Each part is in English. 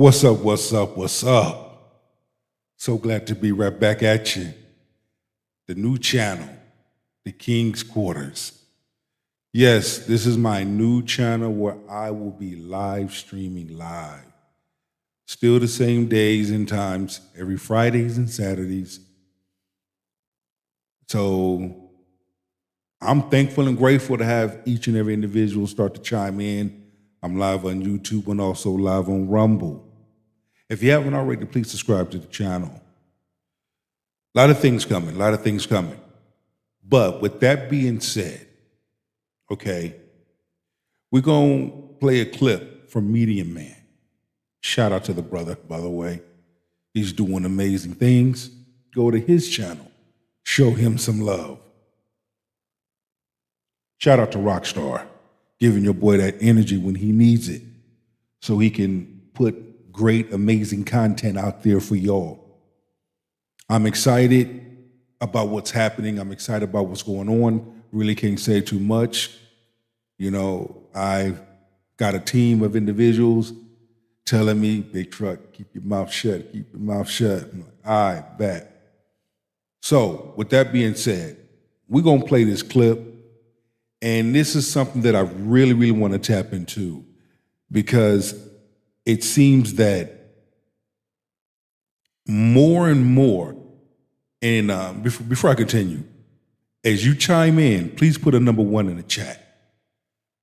What's up, what's up, what's up? So glad to be right back at you. The new channel, the King's Quarters. Yes, this is my new channel where I will be live streaming live. Still the same days and times, every Fridays and Saturdays. So I'm thankful and grateful to have each and every individual start to chime in. I'm live on YouTube and also live on Rumble. If you haven't already, please subscribe to the channel. A lot of things coming. But with that being said, okay, we're going to play a clip from Medium Man. Shout out to the brother, by the way. He's doing amazing things. Go to his channel. Show him some love. Shout out to Rockstar, giving your boy that energy when he needs it so he can put great, amazing content out there for y'all. I'm excited about what's happening. I'm excited about what's going on. Really can't say too much. You know, I've got a team of individuals telling me, Big Truck, keep your mouth shut, keep your mouth shut. I'm like, all right, bet. So with that being said, we're going to play this clip. And this is something that I really, really want to tap into because it seems that more and more, and before I continue, as you chime in, please put a number 1 in the chat.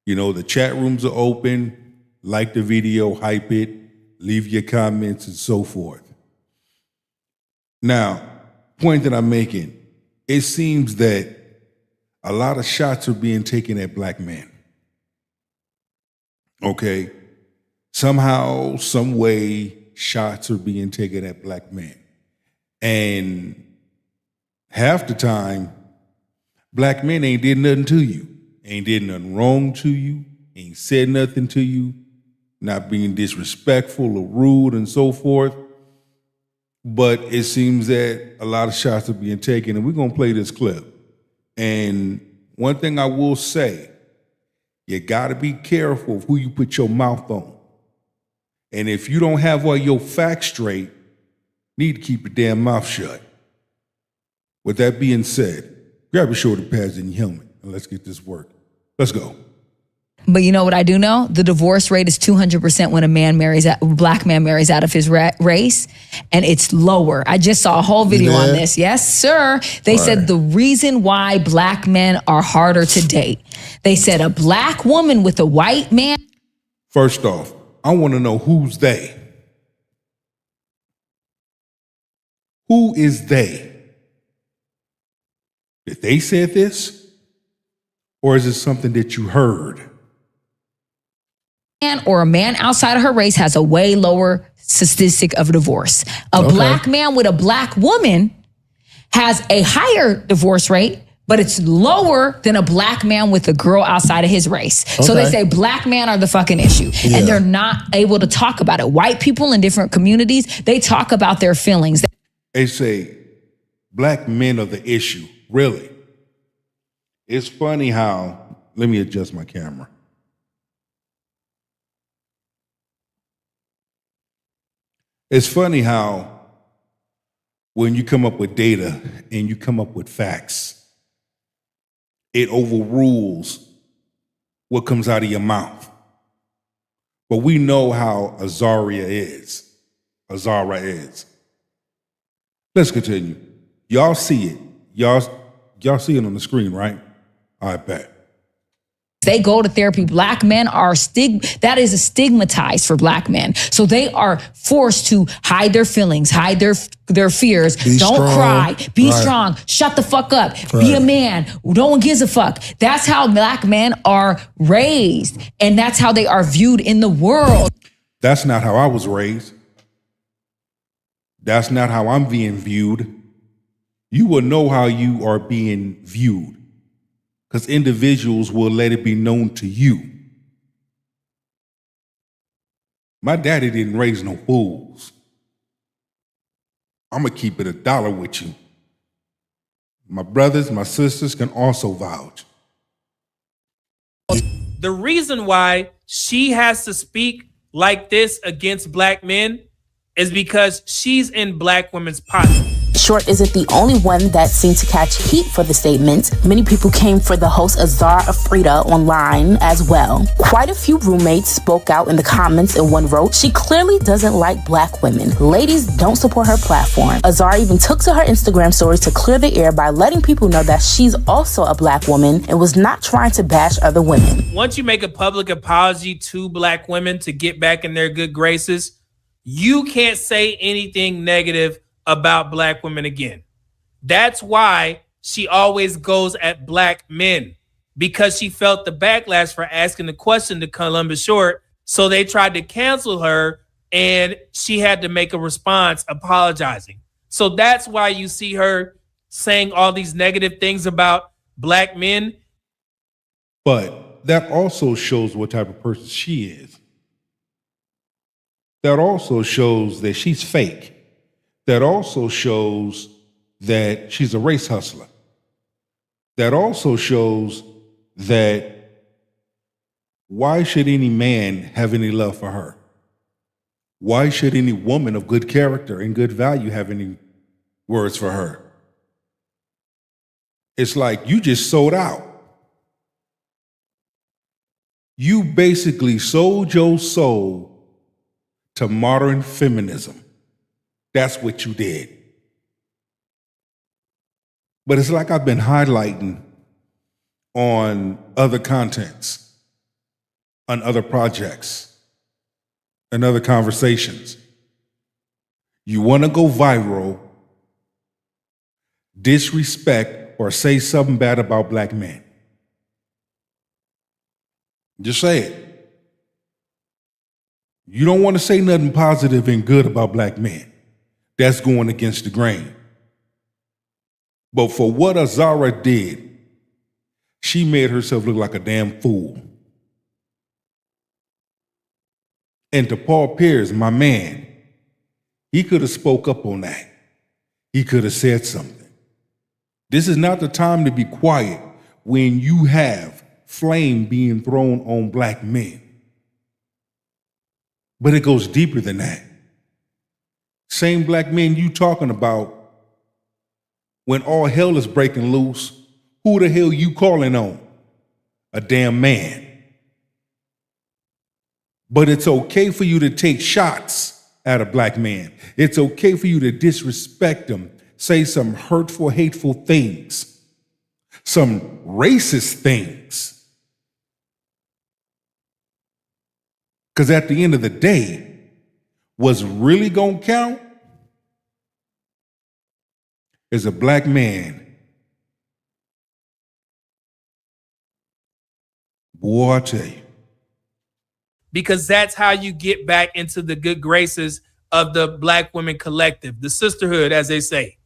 You know, the chat rooms are open. Like the video, hype it, leave your comments and so forth. Now, point that I'm making, it seems that a lot of shots are being taken at black men. Okay? Somehow, some way, shots are being taken at black men. And half the time, black men ain't did nothing to you. Ain't did nothing wrong to you. Ain't said nothing to you. Not being disrespectful or rude and so forth. But it seems that a lot of shots are being taken. And we're going to play this clip. And one thing I will say, you got to be careful of who you put your mouth on. And if you don't have all your facts straight, need to keep your damn mouth shut. With that being said, grab your shoulder pads and your helmet, and let's get this work. Let's go. But you know what I do know? The divorce rate is 200% when a black man marries out of his race, and it's lower. I just saw a whole video on this. Yes, sir. They said the reason why black men are harder to date. They said a black woman with a white man. First off, I want to know who's they. Who is they? Did they say this? Or is it something that you heard? Or a man outside of her race has a way lower statistic of divorce. A black man with a black woman has a higher divorce rate, but it's lower than a black man with a girl outside of his race. So they say black men are the fucking issue. Yeah. And they're not able to talk about it. White people in different communities, they talk about their feelings. They say black men are the issue. Really? It's funny how, let me adjust my camera. It's funny how when you come up with data and you come up with facts, it overrules what comes out of your mouth. But we know how Azara is. Let's continue. Y'all see it. Y'all see it on the screen, right? I bet. They go to therapy. Black men are that is stigmatized for black men. So they are forced to hide their feelings, hide their fears. Don't cry. Be strong. Shut the fuck up. Be a man. No one gives a fuck. That's how black men are raised. And that's how they are viewed in the world. That's not how I was raised. That's not how I'm being viewed. You will know how you are being viewed. Because individuals will let it be known to you. My daddy didn't raise no fools. I'm going to keep it $1 with you. My brothers, my sisters can also vouch. The reason why she has to speak like this against black men is because she's in black women's pocket. Short isn't the only one that seemed to catch heat for the statement. Many people came for the host Azar Afrida online as well. Quite a few roommates spoke out in the comments, and one wrote, "She clearly doesn't like black women. Ladies, don't support her platform." Azar even took to her Instagram stories to clear the air by letting people know that she's also a black woman and was not trying to bash other women. Once you make a public apology to black women to get back in their good graces, you can't say anything negative about black women again. That's why she always goes at black men, because she felt the backlash for asking the question to Columbus Short. So they tried to cancel her and she had to make a response apologizing. So that's why you see her saying all these negative things about black men. But that also shows what type of person she is. That also shows that she's fake. That also shows that she's a race hustler. That also shows that why should any man have any love for her? Why should any woman of good character and good value have any words for her? It's like you just sold out. You basically sold your soul to modern feminism. That's what you did. But it's like I've been highlighting on other contents, on other projects, and other conversations. You want to go viral, disrespect, or say something bad about black men. Just say it. You don't want to say nothing positive and good about black men. That's going against the grain. But for what Azara did, she made herself look like a damn fool. And to Paul Pierce, my man, he could have spoke up on that. He could have said something. This is not the time to be quiet when you have flame being thrown on black men. But it goes deeper than that. Same black men you talking about, when all hell is breaking loose, who the hell you calling on? A damn man. But it's okay for you to take shots at a black man. It's okay for you to disrespect him, say some hurtful, hateful things, some racist things. Because at the end of the day, what's really gonna count is a black man. Boy, I tell you. Because that's how you get back into the good graces of the black women collective, the sisterhood, as they say.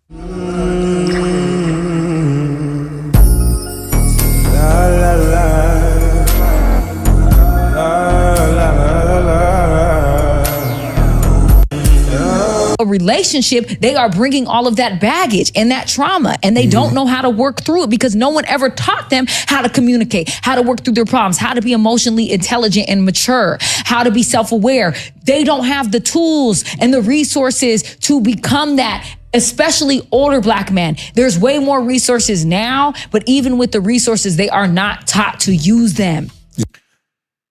A relationship, they are bringing all of that baggage and that trauma, and they don't know how to work through it because no one ever taught them how to communicate, how to work through their problems, how to be emotionally intelligent and mature, how to be self-aware. They don't have the tools and the resources to become that, especially older black men. There's way more resources now, but even with the resources, they are not taught to use them.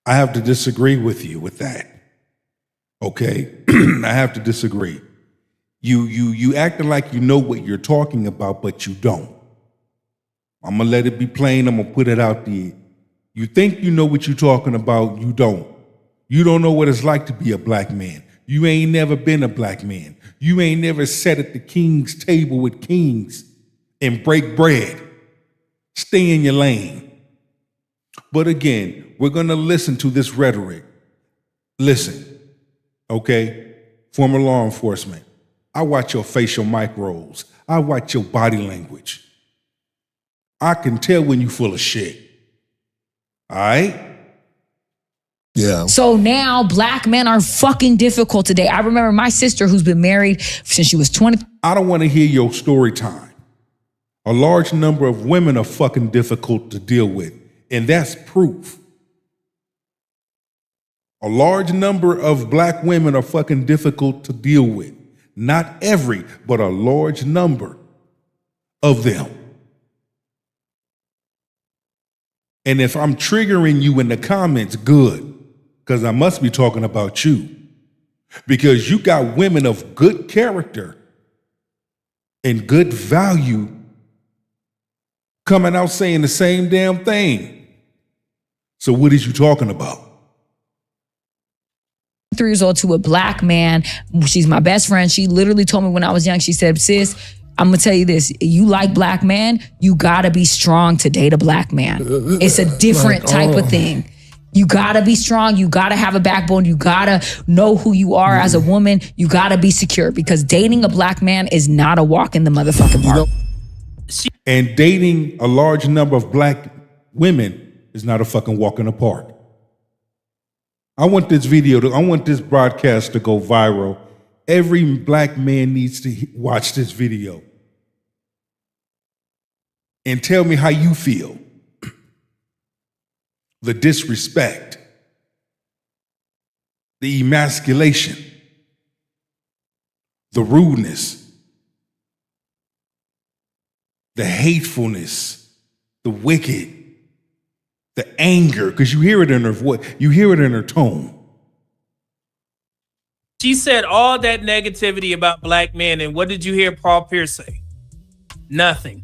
I have to disagree with you with that. Okay? I have to disagree. You acting like you know what you're talking about, but you don't. I'm gonna let it be plain. I'm gonna put it out there. You think you know what you're talking about, you don't. You don't know what it's like to be a black man. You ain't never been a black man. You ain't never sat at the king's table with kings and break bread. Stay in your lane. But again, we're gonna listen to this rhetoric. Listen, okay? Former law enforcement. I watch your facial micros. I watch your body language. I can tell when you full of shit. All right? Yeah. So now black men are fucking difficult today. I remember my sister, who's been married since she was 20. I don't want to hear your story time. A large number of women are fucking difficult to deal with, and that's proof. A large number of black women are fucking difficult to deal with. Not every, but a large number of them. And if I'm triggering you in the comments, good, because I must be talking about you. Because you got women of good character and good value coming out saying the same damn thing. So what is you talking about? 3 years old to a black man. She's my best friend. She literally told me when I was young, she said, sis, I'm gonna tell you this. You like black men, you gotta be strong to date a black man. It's a different type of thing. You gotta be strong. You gotta have a backbone. You gotta know who you are as a woman. You gotta be secure because dating a black man is not a walk in the motherfucking park. And dating a large number of black women is not a fucking walk in the park. I want this broadcast to go viral. Every black man needs to watch this video and tell me how you feel. The disrespect, the emasculation, the rudeness, the hatefulness, the wicked, the anger, because you hear it in her voice, you hear it in her tone. She said all that negativity about black men, and what did you hear Paul Pierce say? Nothing.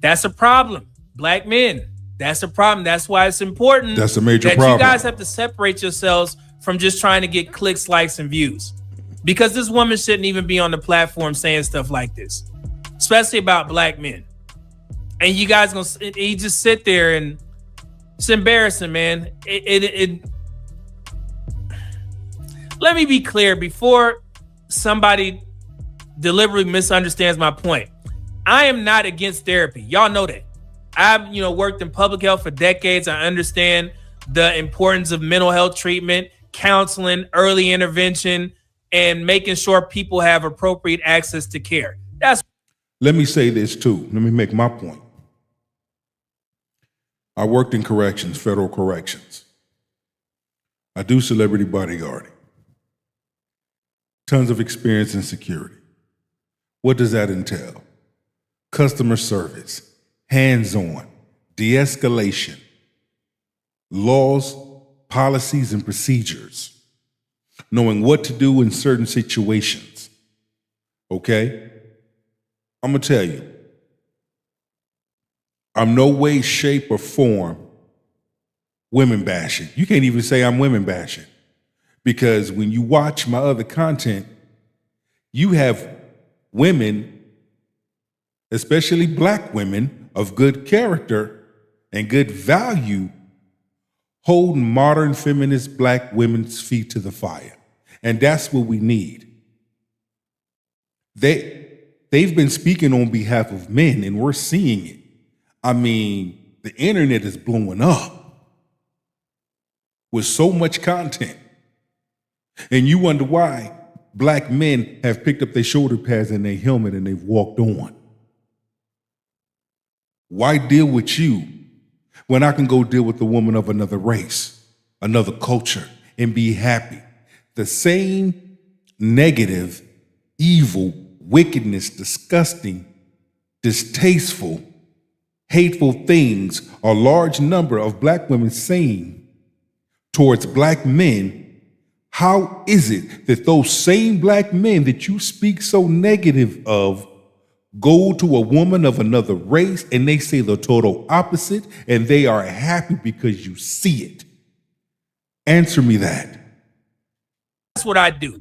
That's a problem. Black men, that's a problem. That's why it's important. That's a major that problem. You guys have to separate yourselves from just trying to get clicks, likes, and views. Because this woman shouldn't even be on the platform saying stuff like this, especially about black men. And you guys you just sit there and it's embarrassing, man. Let me be clear before somebody deliberately misunderstands my point. I am not against therapy. Y'all know that. I've worked in public health for decades. I understand the importance of mental health treatment, counseling, early intervention, and making sure people have appropriate access to care. Let me say this too. Let me make my point. I worked in corrections, federal corrections. I do celebrity bodyguarding. Tons of experience in security. What does that entail? Customer service, hands-on, de-escalation, laws, policies, and procedures, knowing what to do in certain situations. Okay? I'm gonna tell you, I'm no way, shape, or form women bashing. You can't even say I'm women bashing. Because when you watch my other content, you have women, especially black women of good character and good value, holding modern feminist black women's feet to the fire. And that's what we need. They've been speaking on behalf of men, and we're seeing it. I mean, the internet is blowing up with so much content. And you wonder why black men have picked up their shoulder pads and their helmet and they've walked on. Why deal with you when I can go deal with the woman of another race, another culture, and be happy? The same negative, evil, wickedness, disgusting, distasteful, hateful things a large number of black women saying towards black men. How is it that those same black men that you speak so negative of go to a woman of another race and they say the total opposite and they are happy because you see it? Answer me that. That's what I do.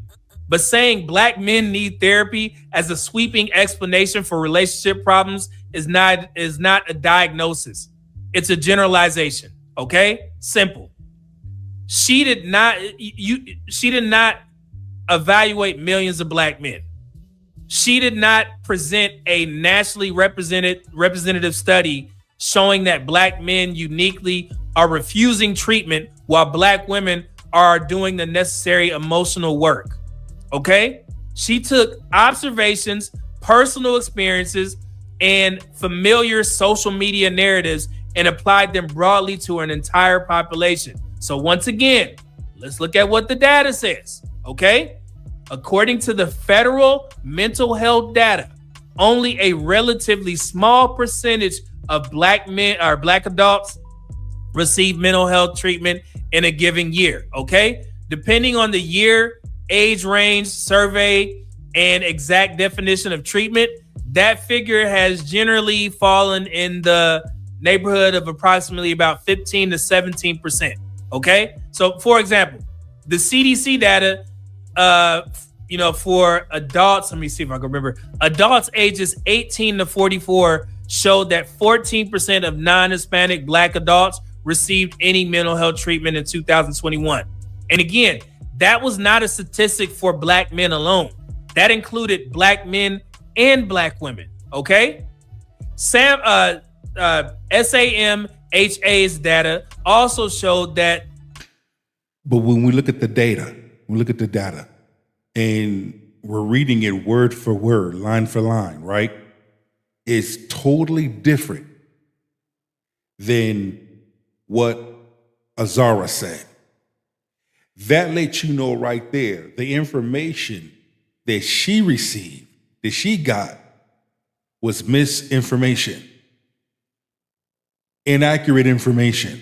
But saying black men need therapy as a sweeping explanation for relationship problems is not a diagnosis. It's a generalization. Okay? Simple. She did not evaluate millions of black men. She did not present a nationally representative study showing that black men uniquely are refusing treatment while black women are doing the necessary emotional work. Okay? She took observations, personal experiences, and familiar social media narratives and applied them broadly to an entire population. So once again, let's look at what the data says, okay? According to the federal mental health data, only a relatively small percentage of black men or black adults receive mental health treatment in a given year, okay? Depending on the year, age range, survey, and exact definition of treatment, that figure has generally fallen in the neighborhood of approximately about 15 to 17%, okay? So for example, the CDC data, for adults, let me see if I can remember, adults ages 18 to 44 showed that 14% of non-Hispanic black adults received any mental health treatment in 2021. And again, that was not a statistic for black men alone. That included black men and black women, okay? SAMHA's data also showed that. But when we look at the data, and we're reading it word for word, line for line, right? It's totally different than what Azar said. That lets you know right there, the information that she received, that she got, was misinformation, inaccurate information.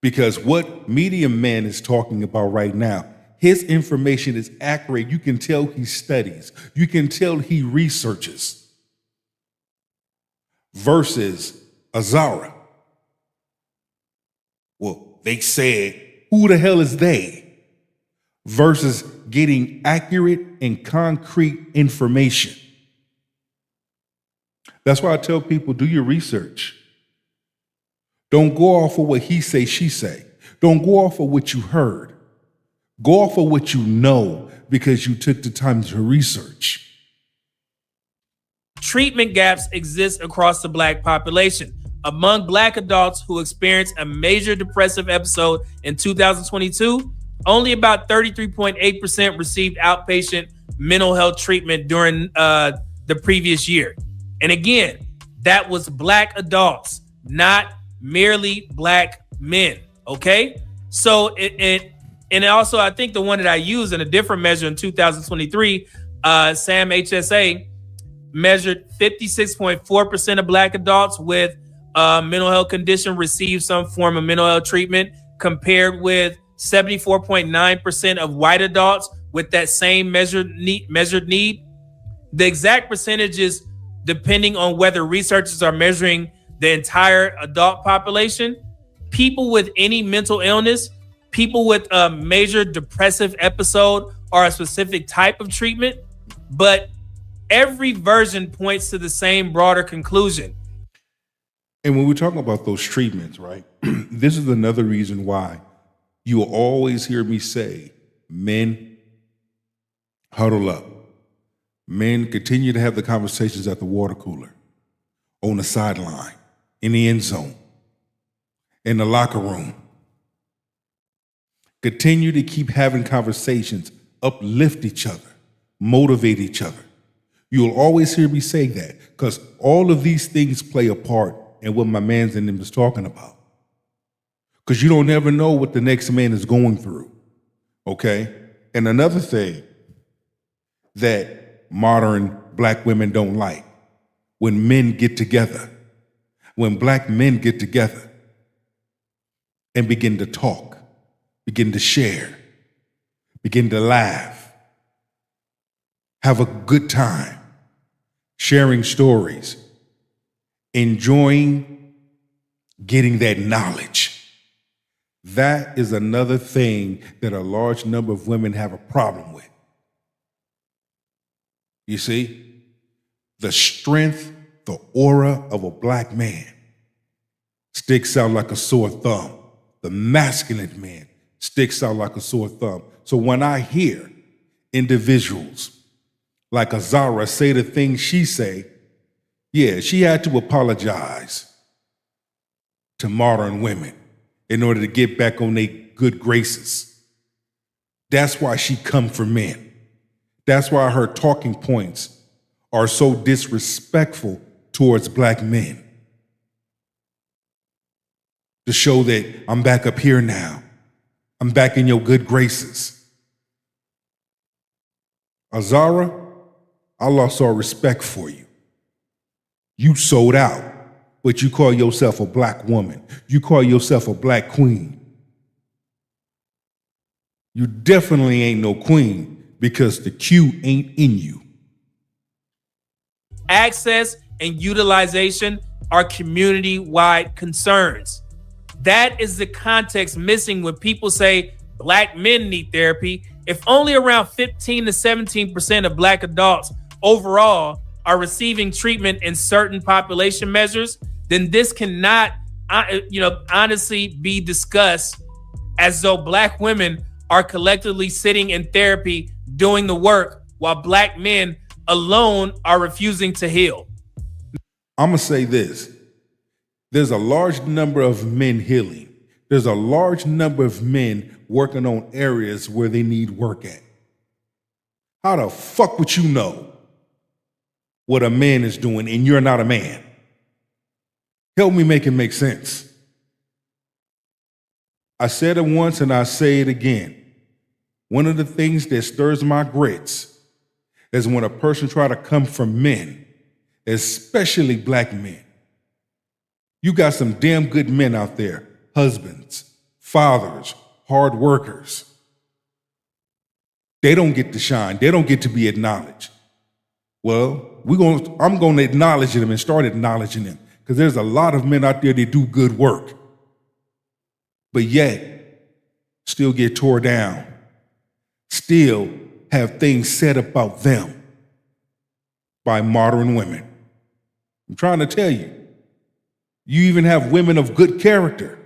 Because what Media Man is talking about right now, his information is accurate. You can tell he studies. You can tell he researches. Versus Azara. Well, they said, who the hell is they? Versus getting accurate and concrete information. That's why I tell people, do your research. Don't go off of what he say, she say. Don't go off of what you heard. Go off of what you know because you took the time to research. Treatment gaps exist across the black population. Among black adults who experienced a major depressive episode in 2022, only about 33.8% received outpatient mental health treatment during the previous year. And again, that was black adults, not merely black men, okay? So and also I think the one that I used in a different measure in 2023, SAM HSA measured 56.4% of black adults with mental health condition received some form of mental health treatment, compared with 74.9% of white adults with that same measured need. The exact percentages, depending on whether researchers are measuring the entire adult population, people with any mental illness, people with a major depressive episode or a specific type of treatment, but every version points to the same broader conclusion. And when we're talking about those treatments, right, this is another reason why you will always hear me say, men, huddle up. Men, continue to have the conversations at the water cooler, on the sideline, in the end zone, in the locker room. Continue to keep having conversations, uplift each other, motivate each other. You'll always hear me say that because all of these things play a part in what my man's in them is talking about. Because you don't ever know what the next man is going through, okay? And another thing that modern black women don't like, when men get together, when black men get together and begin to talk, begin to share, begin to laugh, have a good time, sharing stories, enjoying getting that knowledge. That is another thing that a large number of women have a problem with. You see, the strength, the aura of a black man sticks out like a sore thumb. The masculine man sticks out like a sore thumb. So when I hear individuals like Azara say the things she say, yeah, she had to apologize to modern women in order to get back on their good graces. That's why she come for men. That's why her talking points are so disrespectful towards black men. To show that I'm back up here now. I'm back in your good graces. Azara, I lost all respect for you. You sold out, but you call yourself a black woman. You call yourself a black queen. You definitely ain't no queen because the Q ain't in you. Access and utilization are community-wide concerns. That is the context missing when people say black men need therapy. If only around 15 to 17% of black adults overall are receiving treatment in certain population measures, then this cannot, honestly be discussed as though black women are collectively sitting in therapy doing the work while black men alone are refusing to heal. I'm going to say this. There's a large number of men healing. There's a large number of men working on areas where they need work at. How the fuck would you know what a man is doing and you're not a man? Help me make it make sense. I said it once and I say it again. One of the things that stirs my grits is when a person try to come from men, especially black men. You got some damn good men out there, husbands, fathers, hard workers. They don't get to shine. They don't get to be acknowledged. Well, I'm going to acknowledge them and start acknowledging them because there's a lot of men out there that do good work, but yet still get tore down, still have things said about them by modern women. I'm trying to tell you, you even have women of good character,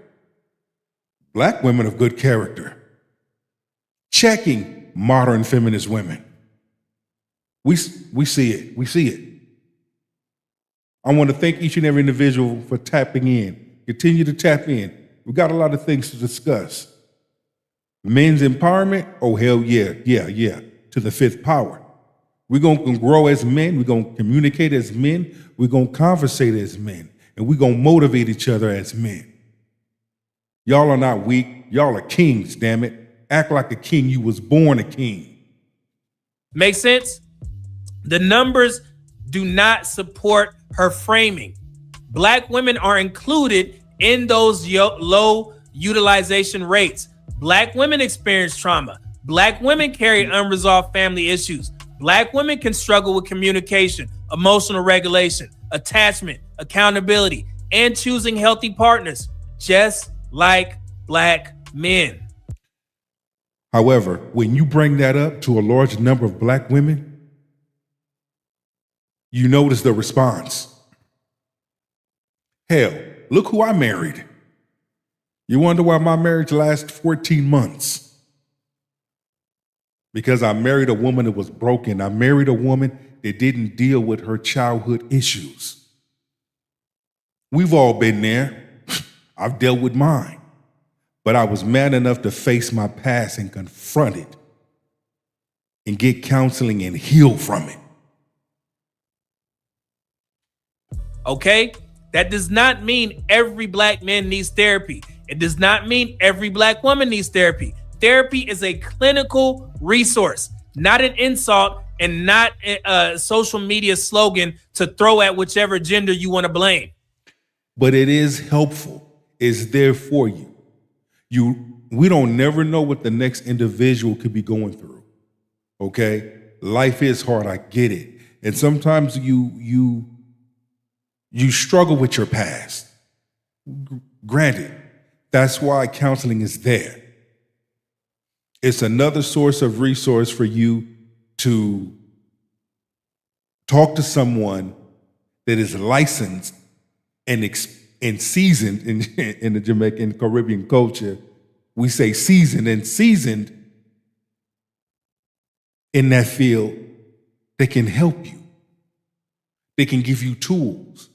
black women of good character, checking modern feminist women. We see it. We see it. I want to thank each and every individual for tapping in. Continue to tap in. We got a lot of things to discuss. Men's empowerment? Oh, hell yeah. To the fifth power. We're going to grow as men. We're going to communicate as men. We're going to conversate as men. And we're going to motivate each other as men. Y'all are not weak. Y'all are kings, damn it. Act like a king. You was born a king. Make sense? The numbers do not support her framing. Black women are included in those low utilization rates. Black women experience trauma. Black women carry unresolved family issues. Black women can struggle with communication, emotional regulation, attachment, accountability, and choosing healthy partners, just like black men. However, when you bring that up to a large number of black women, you notice the response. Hell, look who I married. You wonder why my marriage lasted 14 months? Because I married a woman that was broken. I married a woman that didn't deal with her childhood issues. We've all been there. I've dealt with mine. But I was man enough to face my past and confront it and get counseling and heal from it. Okay? That does not mean every black man needs therapy. It does not mean every black woman needs therapy. Therapy is a clinical resource, not an insult and not a social media slogan to throw at whichever gender you want to blame. But it is helpful. It's there for you. We don't never know what the next individual could be going through. Okay? Life is hard. I get it. And sometimes you struggle with your past. Granted, that's why counseling is there. It's another source of resource for you to talk to someone that is licensed and seasoned in the Jamaican Caribbean culture. We say seasoned in that field. They can help you. They can give you tools.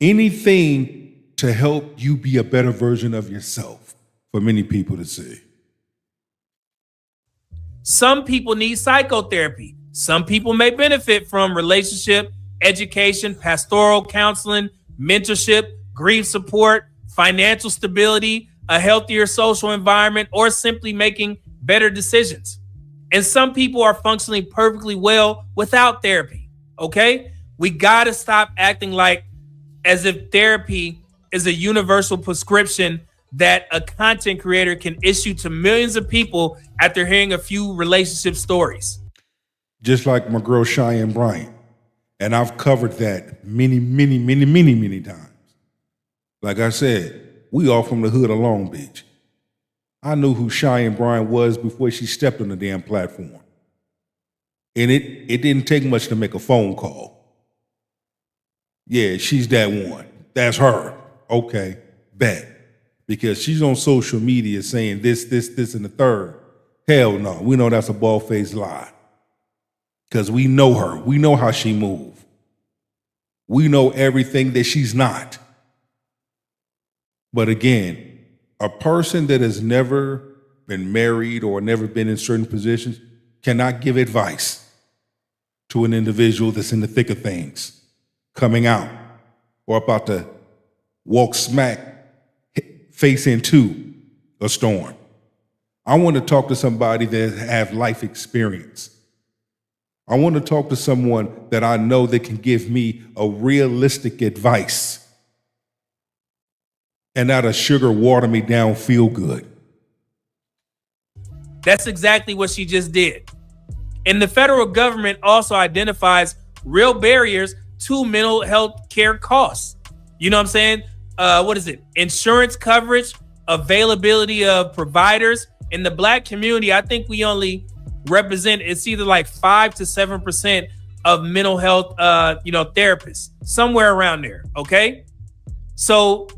Anything to help you be a better version of yourself for many people to see. Some people need psychotherapy. Some people may benefit from relationship, education, pastoral counseling, mentorship, grief support, financial stability, a healthier social environment, or simply making better decisions. And some people are functioning perfectly well without therapy. Okay? We got to stop acting like as if therapy is a universal prescription that a content creator can issue to millions of people after hearing a few relationship stories. Just like my girl Cheyenne Bryant. And I've covered that many times. Like I said, we all from the hood of Long Beach. I knew who Cheyenne Bryant was before she stepped on the damn platform. And it didn't take much to make a phone call. Yeah, she's that one. That's her. Okay, bet. Because she's on social media saying this, and the third. Hell no, we know that's a bald-faced lie. Because we know her. We know how she moves. We know everything that she's not. But again, a person that has never been married or never been in certain positions cannot give advice to an individual that's in the thick of things, coming out or about to walk smack face into a storm. I want to talk to somebody that have life experience. I want to talk to someone that I know that can give me a realistic advice and not a sugar water me down feel good. That's exactly what she just did. And the federal government also identifies real barriers to mental health care costs. You know what I'm saying? What is it? Insurance coverage, availability of providers. In the Black community, I think we only represent, it's either like 5 to 7% of mental health, therapists, somewhere around there. Okay. So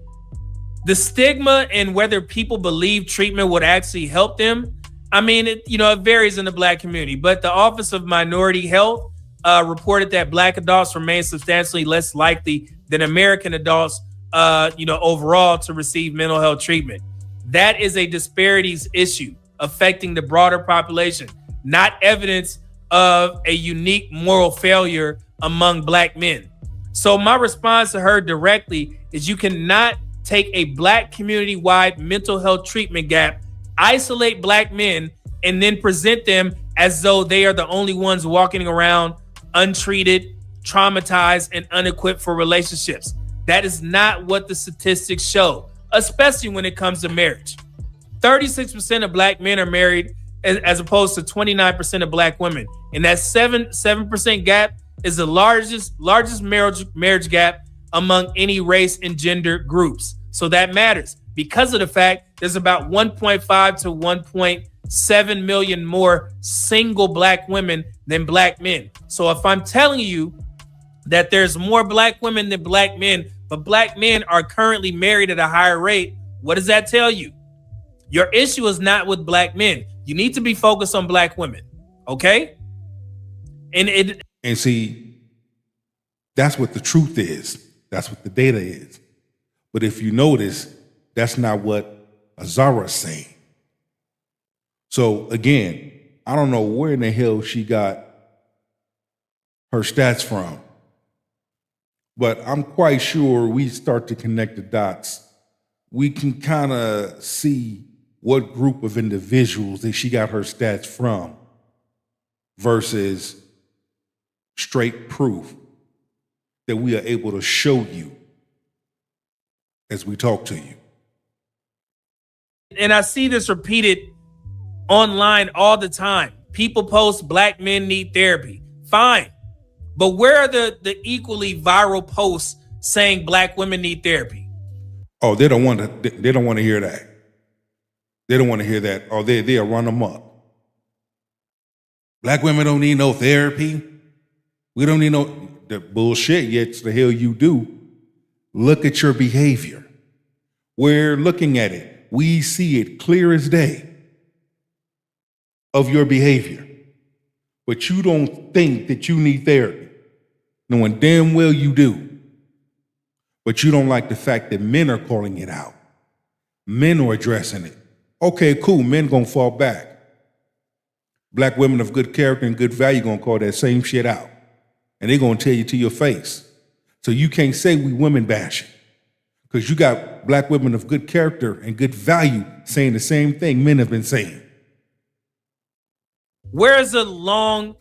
the stigma and whether people believe treatment would actually help them, I mean, it varies in the Black community, but the Office of Minority Health reported that Black adults remain substantially less likely than American adults, overall to receive mental health treatment. That is a disparities issue affecting the broader population, not evidence of a unique moral failure among Black men. So my response to her directly is you cannot take a Black community-wide mental health treatment gap, isolate Black men, and then present them as though they are the only ones walking around untreated, traumatized, and unequipped for relationships. That is not what the statistics show, especially when it comes to marriage. 36% of Black men are married as opposed to 29% of Black women. And that 7% gap is the largest marriage gap among any race and gender groups. So that matters because of the fact there's about 1.5 to 1.7 million more single Black women than Black men. So if I'm telling you that there's more Black women than Black men, but Black men are currently married at a higher rate, what does that tell you? Your issue is not with Black men. You need to be focused on Black women. Okay? And see, that's what the truth is. That's what the data is. But if you notice, that's not what Azar is saying. So again, I don't know where in the hell she got her stats from, but I'm quite sure we start to connect the dots. We can kind of see what group of individuals that she got her stats from versus straight proof that we are able to show you as we talk to you. And I see this repeated online all the time. People post Black men need therapy. Fine. But where are the equally viral posts saying Black women need therapy? Oh, they don't want to hear that. They don't want to hear that. Oh, they'll run them up. Black women don't need no therapy. We don't need no the bullshit, yet the hell you do. Look at your behavior. We're looking at it. We see it clear as day of your behavior. But you don't think that you need therapy, knowing damn well you do. But you don't like the fact that men are calling it out. Men are addressing it. Okay, cool, men gonna fall back. Black women of good character and good value gonna call that same shit out. And they're gonna tell you to your face. So you can't say we women bashing. Because you got black women of good character and good value saying the same thing men have been saying. Where's the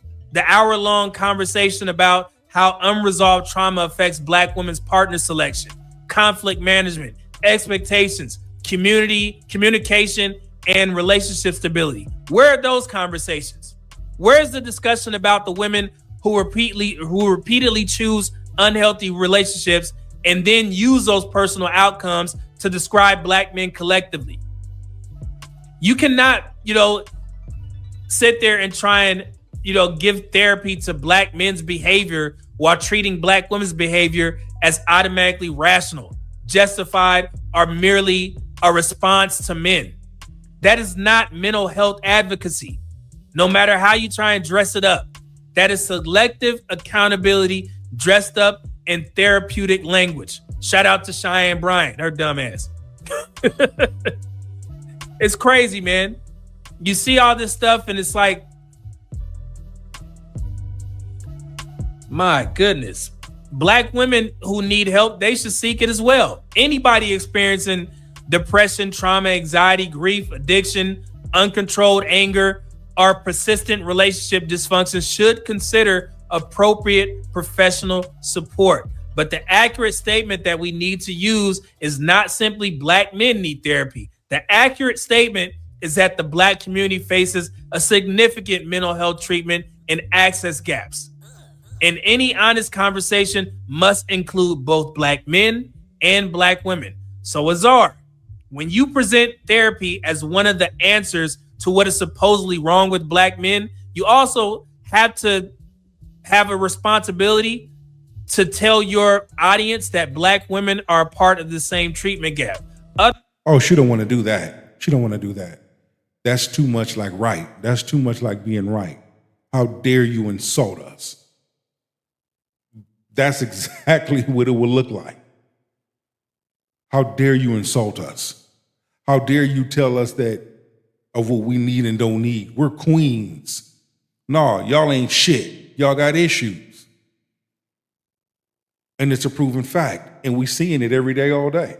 hour-long conversation about how unresolved trauma affects black women's partner selection, conflict management, expectations, communication, and relationship stability? Where are those conversations? Where's the discussion about the women who repeatedly choose unhealthy relationships and then use those personal outcomes to describe black men collectively? You cannot, sit there and try and, give therapy to black men's behavior while treating black women's behavior as automatically rational, justified, or merely a response to men. That is not mental health advocacy, no matter how you try and dress it up. That is selective accountability dressed up in therapeutic language. Shout out to Cheyenne Bryant, her dumb ass. It's crazy, man. You see all this stuff and it's like, my goodness. Black women who need help, they should seek it as well. Anybody experiencing depression, trauma, anxiety, grief, addiction, uncontrolled anger, or persistent relationship dysfunction should consider appropriate professional support. But the accurate statement that we need to use is not simply black men need therapy. The accurate statement is that the black community faces a significant mental health treatment and access gaps. And any honest conversation must include both black men and black women. So Azar, when you present therapy as one of the answers to what is supposedly wrong with black men, you also have to have a responsibility to tell your audience that black women are a part of the same treatment gap. She don't want to do that. She don't want to do that. That's too much like right. That's too much like being right. How dare you insult us? That's exactly what it would look like. How dare you insult us? How dare you tell us that of what we need and don't need? We're queens. No, y'all ain't shit. Y'all got issues. And it's a proven fact. And we seeing it every day, all day.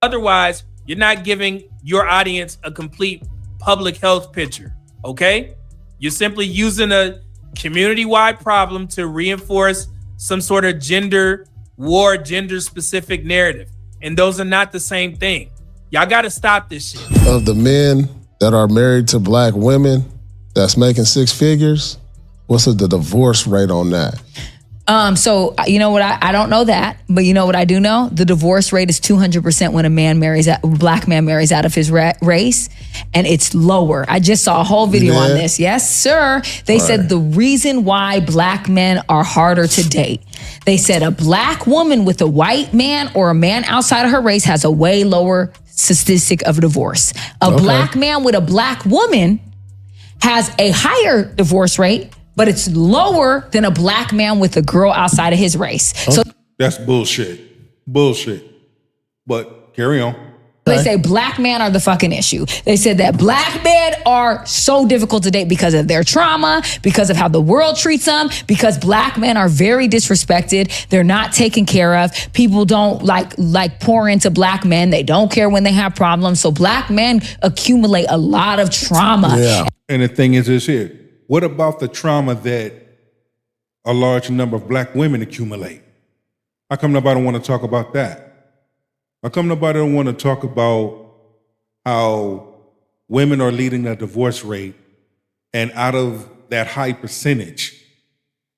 Otherwise, you're not giving your audience a complete public health picture, okay? You're simply using a community-wide problem to reinforce some sort of gender-specific narrative. And those are not the same thing. Y'all got to stop this shit. Of the men that are married to black women that's making six figures, what's the divorce rate on that? So you know what? I don't know that, but you know what I do know? The divorce rate is 200% when a black man marries out of his race, and it's lower. I just saw a whole video on this. Yes, sir. They said the reason why black men are harder to date. They said a black woman with a white man or a man outside of her race has a way lower statistic of divorce. A black man with a black woman has a higher divorce rate, but it's lower than a black man with a girl outside of his race. So that's bullshit. Bullshit. But carry on. They say black men are the fucking issue. They said that black men are so difficult to date because of their trauma, because of how the world treats them, because black men are very disrespected. They're not taken care of. People don't like pour into black men. They don't care when they have problems. So black men accumulate a lot of trauma. Yeah. And the thing is this here. What about the trauma that a large number of black women accumulate? How come nobody want to talk about that? How come nobody don't want to talk about how women are leading the divorce rate, and out of that high percentage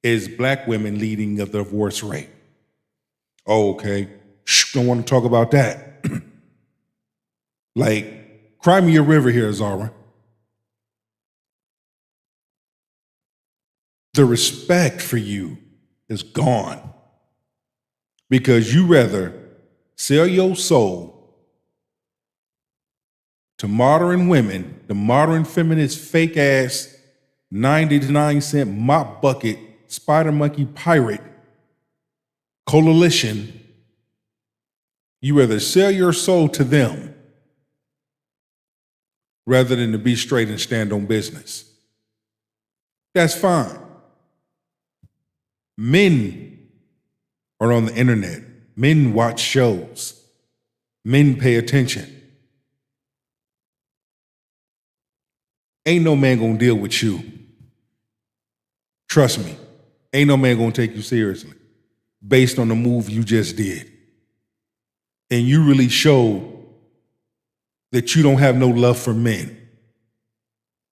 is black women leading the divorce rate? Oh, okay. Don't want to talk about that. Like, cry me a river here, Zara. The respect for you is gone because you rather sell your soul to modern women, the modern feminist fake ass 99-cent mop bucket spider monkey pirate coalition. You rather sell your soul to them rather than to be straight and stand on business. That's fine. Men are on the internet Men watch shows. Men pay attention. Ain't no man gonna deal with you. Trust me. Ain't no man gonna take you seriously based on the move you just did. And you really showed that you don't have no love for men,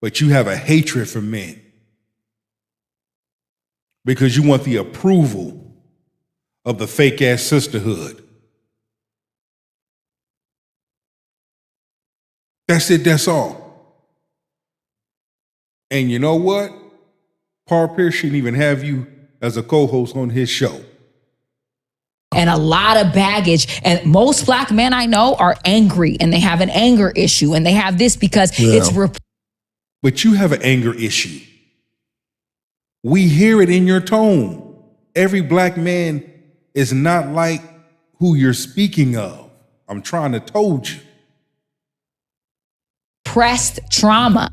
but you have a hatred for men because you want the approval of the fake ass sisterhood. That's it, that's all. And you know what? Paul Pierce shouldn't even have you as a co-host on his show. And a lot of baggage. And most black men I know are angry and they have an anger issue and they have this because it's... But you have an anger issue. We hear it in your tone. Every black man is not like who you're speaking of. I'm trying to told you. Suppressed trauma.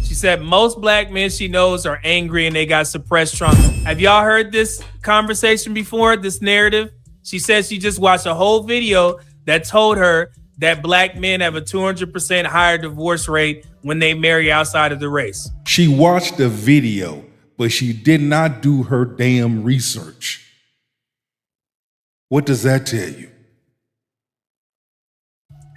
She said most black men she knows are angry and they got suppressed trauma. Have y'all heard this conversation before, this narrative? She said she just watched a whole video that told her that black men have a 200% higher divorce rate when they marry outside of the race. She watched the video, but she did not do her damn research. What does that tell you?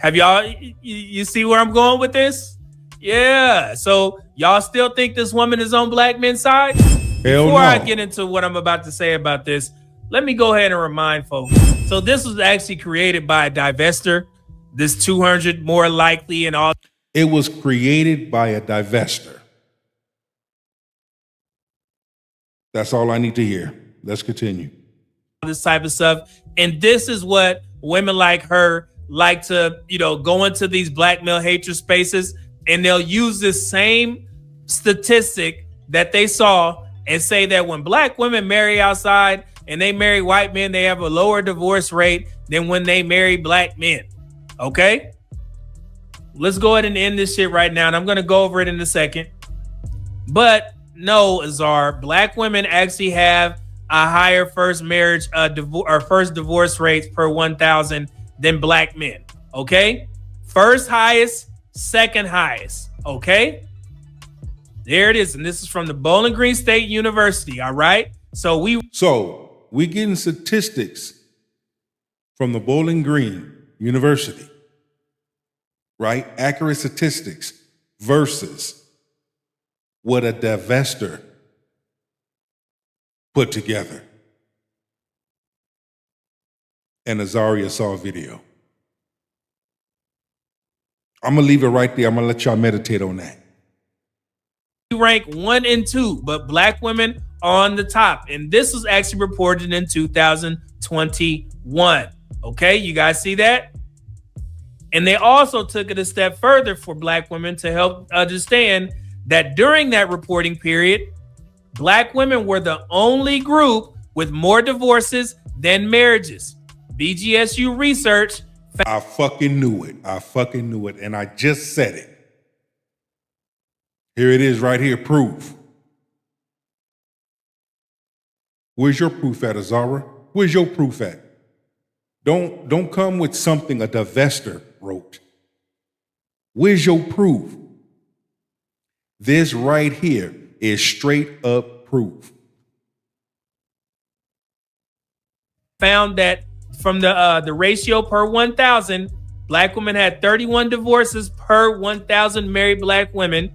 Have y'all, you see where I'm going with this? Yeah. So y'all still think this woman is on black men's side? Hell Before no. I get into what I'm about to say about this, let me go ahead and remind folks. So this was actually created by a divester. This 200 more likely and all. It was created by a divester. That's all I need to hear. Let's continue. This type of stuff. And this is what women like her like to, go into these black male hatred spaces, and they'll use this same statistic that they saw and say that when black women marry outside and they marry white men, they have a lower divorce rate than when they marry black men. Okay? Let's go ahead and end this shit right now. And I'm going to go over it in a second. But no, Azar, black women actually have a higher first marriage or first divorce rates per 1,000 than black men. Okay? First highest, second highest. Okay? There it is. And this is from the Bowling Green State University. All right? So we getting statistics from the Bowling Green University, right? Accurate statistics versus what a divester put together. And Azaria saw a video. I'm going to leave it right there. I'm going to let y'all meditate on that. Rank 1 and 2, but black women on the top. And this was actually reported in 2021. Okay, you guys see that? And they also took it a step further for black women to help understand that during that reporting period, black women were the only group with more divorces than marriages. BGSU research. I fucking knew it. And I just said it. Here it is right here, proof. Where's your proof at, Azara? Where's your proof at? Don't come with something a divester wrote. Where's your proof? This right here is straight up proof. Found that from the ratio per 1,000, black women had 31 divorces per 1,000 married black women,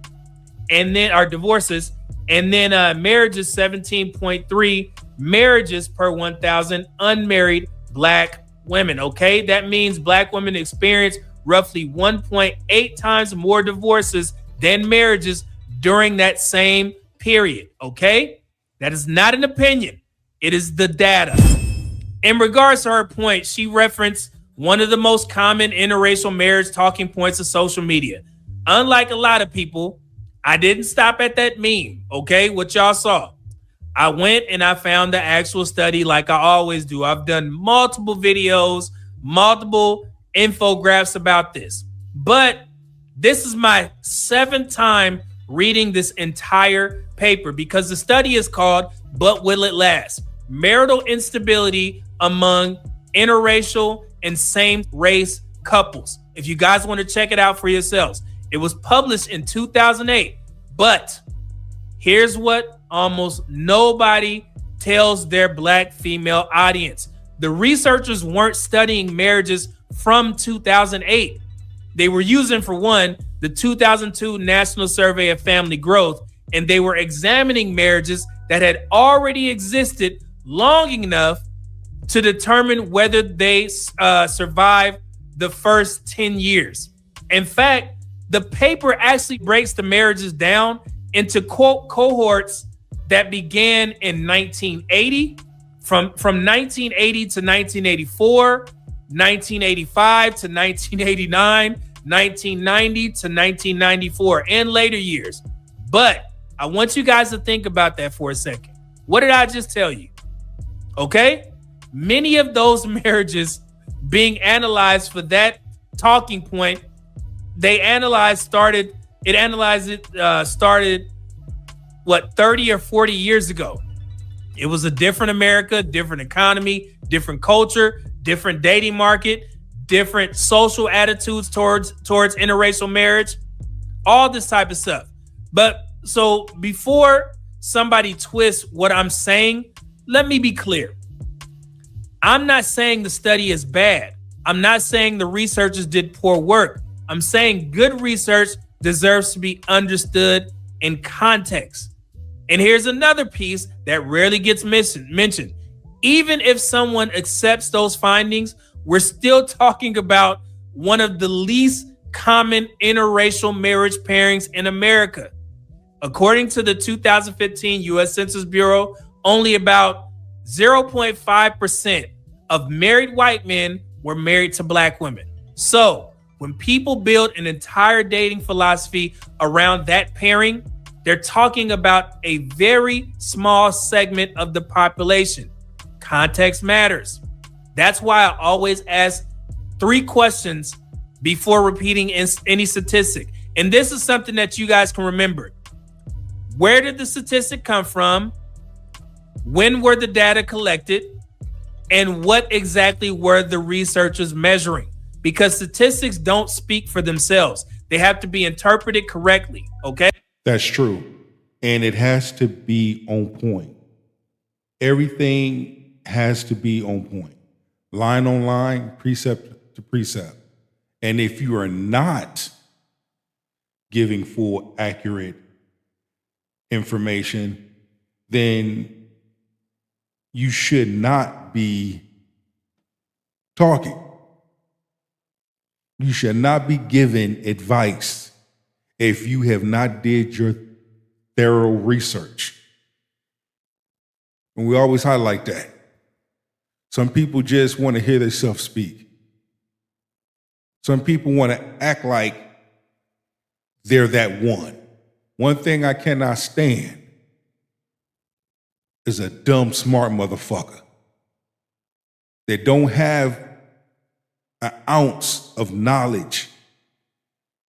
and then divorces, and then marriages 17.3 marriages per 1,000 unmarried black women. Okay, that means black women experience roughly 1.8 times more divorces than marriages during that same period. Okay, that is not an opinion, it is the data. In regards to her point, she referenced one of the most common interracial marriage talking points of social media. Unlike a lot of people, I didn't stop at that meme, okay? What y'all saw. I went and I found the actual study like I always do. I've done multiple videos, multiple infographics about this. But this is my 7th time reading this entire paper because the study is called But Will It Last? Marital Instability Among interracial and same-race couples. If you guys want to check it out for yourselves. It was published in 2008, but here's what almost nobody tells their Black female audience. The researchers weren't studying marriages from 2008. They were using, for one, the 2002 National Survey of Family Growth, and they were examining marriages that had already existed long enough to determine whether they survived the first 10 years. In fact, the paper actually breaks the marriages down into quote cohorts that began in 1980, from 1980 to 1984, 1985 to 1989, 1990 to 1994, and later years. But I want you guys to think about that for a second. What did I just tell you? Okay? Many of those marriages being analyzed for that talking point, started 30 or 40 years ago. It was a different America, different economy, different culture, different dating market, different social attitudes towards interracial marriage, all this type of stuff. But so before somebody twists what I'm saying, let me be clear. I'm not saying the study is bad. I'm not saying the researchers did poor work. I'm saying good research deserves to be understood in context. And here's another piece that rarely gets mentioned. Even if someone accepts those findings, we're still talking about one of the least common interracial marriage pairings in America. According to the 2015 U.S. Census Bureau, only about 0.5% of married white men were married to Black women. So when people build an entire dating philosophy around that pairing, they're talking about a very small segment of the population. Context matters. That's why I always ask 3 questions before repeating any statistic. And this is something that you guys can remember. Where did the statistic come from? When were the data collected? And what exactly were the researchers measuring? Because statistics don't speak for themselves. They have to be interpreted correctly, okay? That's true. And it has to be on point. Everything has to be on point. Line on line, precept to precept. And if you are not giving full, accurate information, then you should not be talking. You should not be giving advice if you have not did your thorough research. And we always highlight that. Some people just want to hear themselves speak. Some people want to act like they're that one. One thing I cannot stand is a dumb, smart motherfucker that don't have an ounce of knowledge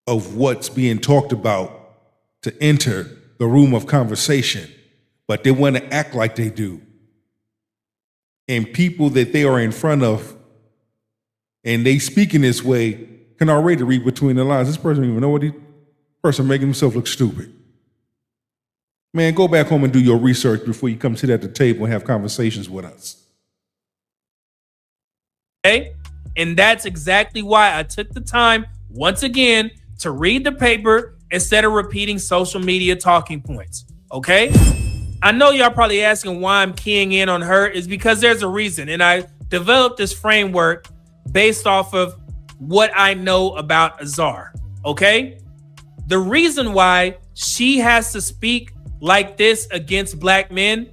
of what's being talked about to enter the room of conversation, but they want to act like they do. And people that they are in front of and they speak in this way can already read between the lines. This person don't even know what he person making himself look stupid. Man, go back home and do your research before you come sit at the table and have conversations with us. Okay? And that's exactly why I took the time, once again, to read the paper instead of repeating social media talking points. Okay? I know y'all probably asking why I'm keying in on her is because there's a reason. And I developed this framework based off of what I know about Azar. Okay? The reason why she has to speak like this against Black men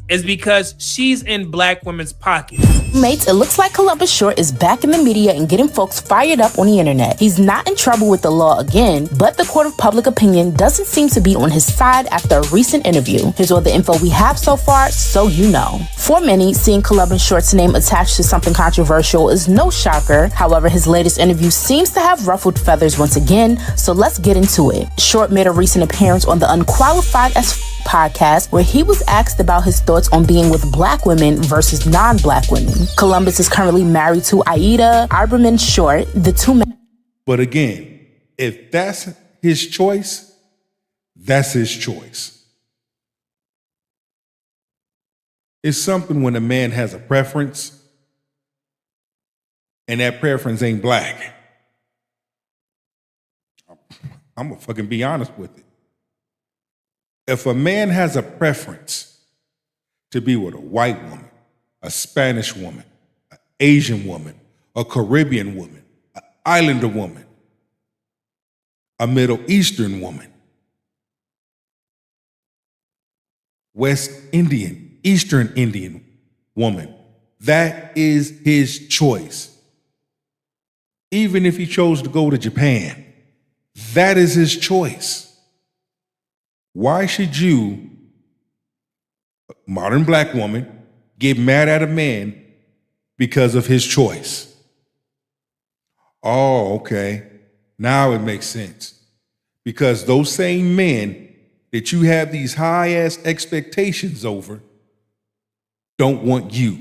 is because she's in Black women's pocket. Mates, it looks like Columbus Short is back in the media and getting folks fired up on the internet. He's not in trouble with the law again, but the court of public opinion doesn't seem to be on his side after a recent interview. Here's all the info we have so far, so you know. For many, seeing Columbus Short's name attached to something controversial is no shocker. However, his latest interview seems to have ruffled feathers once again, so let's get into it. Short made a recent appearance on the Unqualified as podcast where he was asked about his thoughts thoughts on being with black women versus non-black women. Columbus is currently married to Aida Iberman Short. The two men. But again, if that's his choice, that's his choice. It's something when a man has a preference and that preference ain't black. I'm gonna fucking be honest with it. If a man has a preference to be with a white woman, a Spanish woman, an Asian woman, a Caribbean woman, an Islander woman, a Middle Eastern woman, West Indian, Eastern Indian woman, that is his choice. Even if he chose to go to Japan, that is his choice. Why should you, a modern black woman, get mad at a man because of his choice? Oh, okay. Now it makes sense. Because those same men that you have these high-ass expectations over don't want you,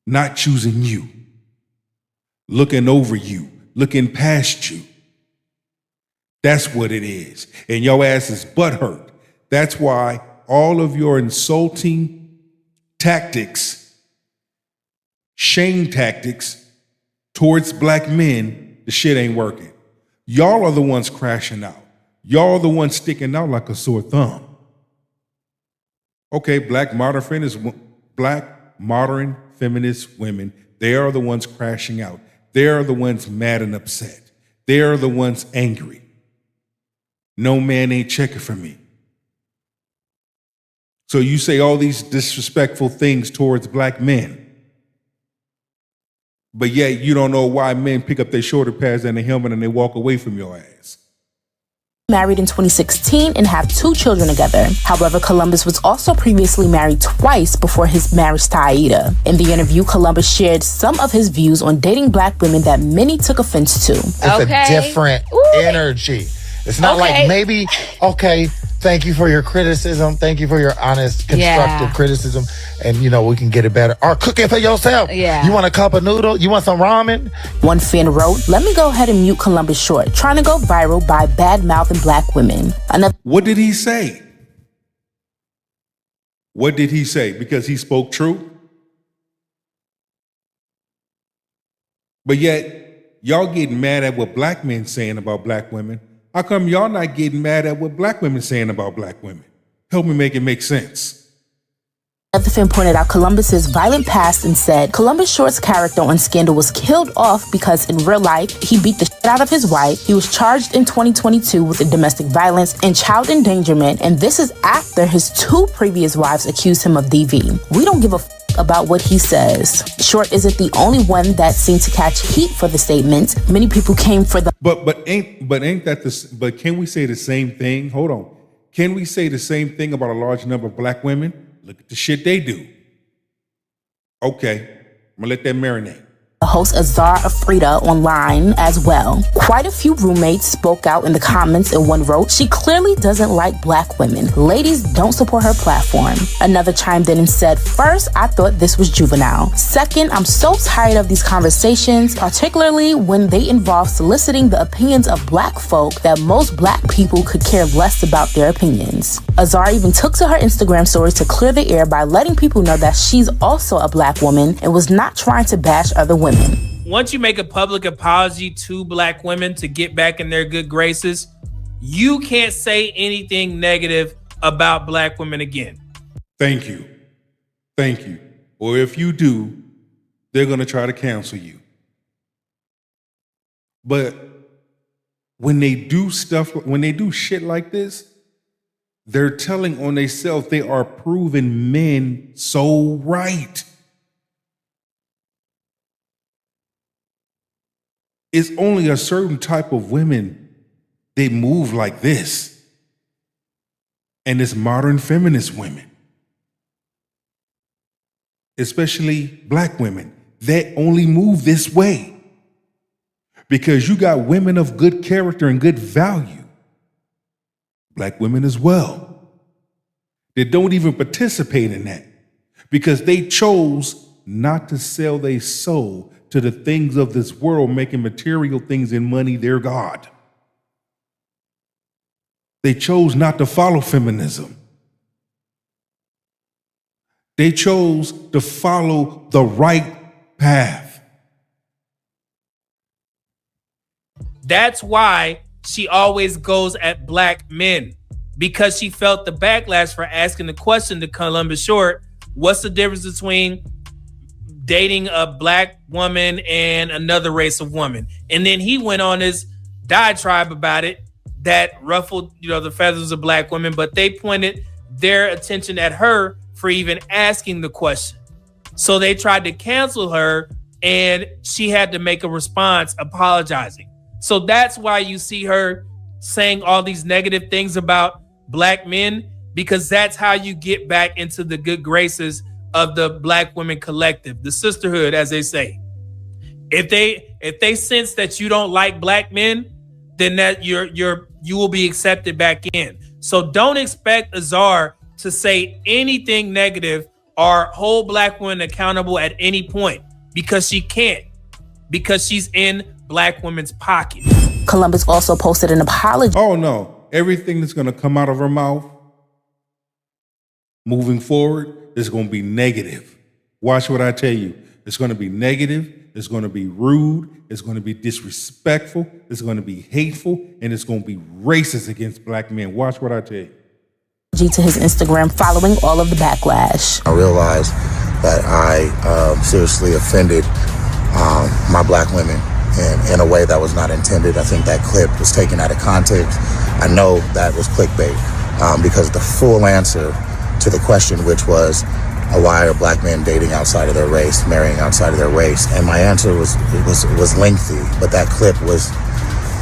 not choosing you, looking over you, looking past you. That's what it is. And your ass is butthurt. That's why all of your insulting tactics, shame tactics towards black men, the shit ain't working. Y'all are the ones crashing out. Y'all are the ones sticking out like a sore thumb. Okay, black modern feminist women, they are the ones crashing out. They are the ones mad and upset. They are the ones angry. No man ain't checking for me. So you say all these disrespectful things towards black men, but yet you don't know why men pick up their shoulder pads and their helmet and they walk away from your ass. Married in 2016 and have 2 children together. However, Columbus was also previously married twice before his marriage to Aida. In the interview, Columbus shared some of his views on dating black women that many took offense to. It's a different energy. It's not like maybe, okay, thank you for your criticism. Thank you for your honest, constructive criticism. And, you know, we can get it better. Or cook it for yourself. Yeah. You want a cup of noodle? You want some ramen? One fan wrote, "Let me go ahead and mute Columbus Short, trying to go viral by bad-mouthing black women." What did he say? What did he say? Because he spoke truth? But yet, y'all getting mad at what black men saying about black women. How come y'all not getting mad at what black women saying about black women? Help me make it make sense. Another fan pointed out Columbus's violent past and said Columbus Short's character on Scandal was killed off because in real life, he beat the shit out of his wife. He was charged in 2022 with domestic violence and child endangerment, and this is after his 2 previous wives accused him of DV. We don't give a about what he says. Short isn't the only one that seemed to catch heat for the statements. Many people came for the But can we say the same thing? Hold on. Can we say the same thing about a large number of black women? Look at the shit they do. Okay, I'm gonna let that marinate. The host Azar of Frida online as well. Quite a few roommates spoke out in the comments, and one wrote, "She clearly doesn't like black women. Ladies, don't support her platform." Another chimed in and said, "First, I thought this was juvenile. Second, I'm so tired of these conversations, particularly when they involve soliciting the opinions of black folk that most black people could care less about their opinions." Azar even took to her Instagram stories to clear the air by letting people know that she's also a black woman and was not trying to bash other women. Once you make a public apology to black women to get back in their good graces, you can't say anything negative about black women again. Thank you. Thank you. Or if you do, they're going to try to cancel you. But when they do shit like this, they're telling on themselves they are proving men so right. It's only a certain type of women they move like this. And it's modern feminist women. Especially black women. They only move this way. Because you got women of good character and good value. Black women as well. That don't even participate in that. because they chose not to sell their soul to the things of this world, making material things and money their God. They chose not to follow feminism. They chose to follow the right path. That's why she always goes at black men, because she felt the backlash for asking the question to Columbus Short, what's the difference between dating a black woman and another race of woman? And then he went on his diatribe about it that ruffled, the feathers of black women, but they pointed their attention at her for even asking the question. So they tried to cancel her, and she had to make a response apologizing. So that's why you see her saying all these negative things about black men, because that's how you get back into the good graces of the black women collective, the sisterhood, as they say. If they sense that you don't like black men, then that you will be accepted back in. So don't expect Azar to say anything negative or hold black women accountable at any point, because she can't, because she's in black women's pocket. Columbus also posted an apology. Oh no, everything that's gonna come out of her mouth moving forward is gonna be negative. Watch what I tell you. It's gonna be negative, it's gonna be rude, it's gonna be disrespectful, it's gonna be hateful, and it's gonna be racist against black men. Watch what I tell you. To his Instagram following all of the backlash. I realized that I seriously offended my black women in a way that was not intended. I think that clip was taken out of context. I know that was clickbait because the full answer to the question, which was, why are black men dating outside of their race, marrying outside of their race? And my answer was lengthy, but that clip was